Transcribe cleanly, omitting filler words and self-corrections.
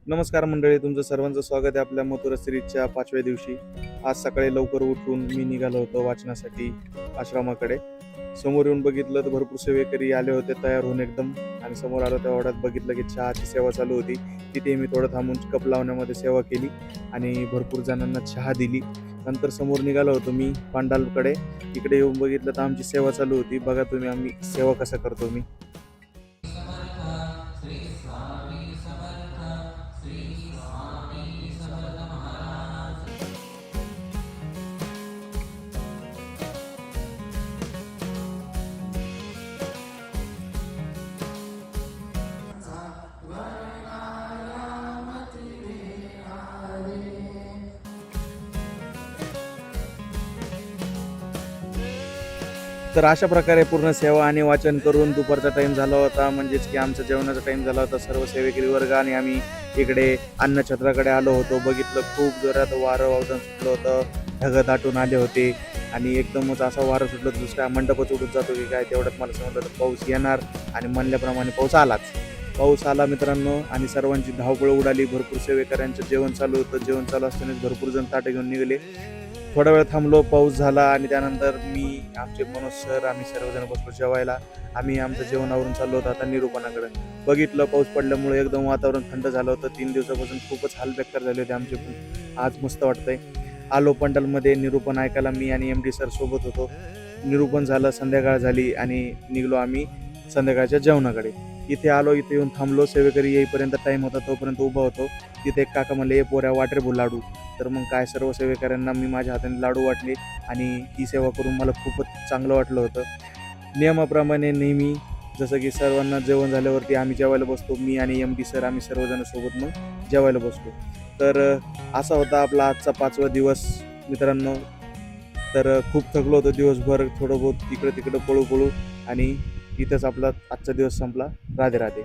नमस्कार मंडळी, तुमचं सर्वांचं स्वागत आहे आपल्या मथुरा सिरीजच्या 5व्या दिवशी. आज सकाळी लवकर उठून मी निघालो होतो वाचनासाठी आश्रमाकडे. समोर येऊन बघितलं तर भरपूर सेवेकरी आले होते तयार होऊन एकदम. आणि समोर आलो त्या वाड्यात बघितलं की चहाची सेवा चालू होती. तिथे मी थोडं थांबून कप लावण्यामध्ये सेवा केली आणि भरपूर जणांना चहा दिली. नंतर समोर निघालो होतो मी पांडालकडे. इकडे येऊन बघितलं तर आमची सेवा चालू होती. बघा तुम्ही आम्ही सेवा कसं करतो मी. तर अशा प्रकारे पूर्ण सेवा आणि वाचन करून दुपारचा टाइम झाला होता, म्हणजेच की आमचा जेवणाचा टाइम झाला होता. सर्व सेवेकरी वर्ग आणि आम्ही इकडे अन्नछत्राकडे आलो होतो. बघितलं खूप जोरात वारं वावदान सुटलं होतं, ढगं दाटून आले होते आणि एकदमच असा वारं सुटलं तर दुसऱ्या मंडपच उडून जातो की काय, तेवढ्यात मला समजलं तर पाऊस येणार. आणि म्हणल्याप्रमाणे पाऊस आलाच. पाऊस आला मित्रांनो आणि सर्वांची धावपळ उडाली. भरपूर सेवेकऱ्यांचं जेवण चालू होतं. जेवण चालू असतानाच भरपूर जण ताटं घेऊन निघाले. थोडा वेळ थांबलो, पाऊस झाला आणि त्यानंतर मी, आमचे मनोज सर, आम्ही सर्वजण बसलो जेवायला. आम्ही आमचं जेवणावरून चाललो होतो आता निरूपणाकडे. बघितलं पाऊस पडल्यामुळे एकदम वातावरण थंड झालं होतं. 3 दिवसापासून खूपच हाल बेकार झाले होते आमचे, पण आज मस्त वाटतंय. आलो पंडालमध्ये निरूपण ऐकायला. मी आणि MD सर सोबत होतो. निरूपण झालं, संध्याकाळ झाली आणि निघलो आम्ही संध्याकाळच्या जेवणाकडे. इथे आलो, इथे येऊन थांबलो. सेवेकरी येईपर्यंत टाईम होता तोपर्यंत उभा होतो. तिथे एक काका म्हणले, पोऱ्या वाटे बोल लाडू. तर मग काय, सर्व सेवेकऱ्यांना मी माझ्या हाताने लाडू वाटले आणि ही सेवा करून मला खूपच चांगलं वाटलं होतं. नियमाप्रमाणे नेहमी जसं की सर्वांना जेवण झाल्यावरती आम्ही जेवायला बसतो. मी आणि MD सर आम्ही सर्वजण सोबत मग जेवायला बसतो. तर असा होता आपला आजचा 5वा दिवस मित्रांनो. तर खूप थकलो होतो दिवसभर, थोडं बहुत इकडं तिकडं पळू आणि इथंच आपला आजचा दिवस संपला. राधे राधे.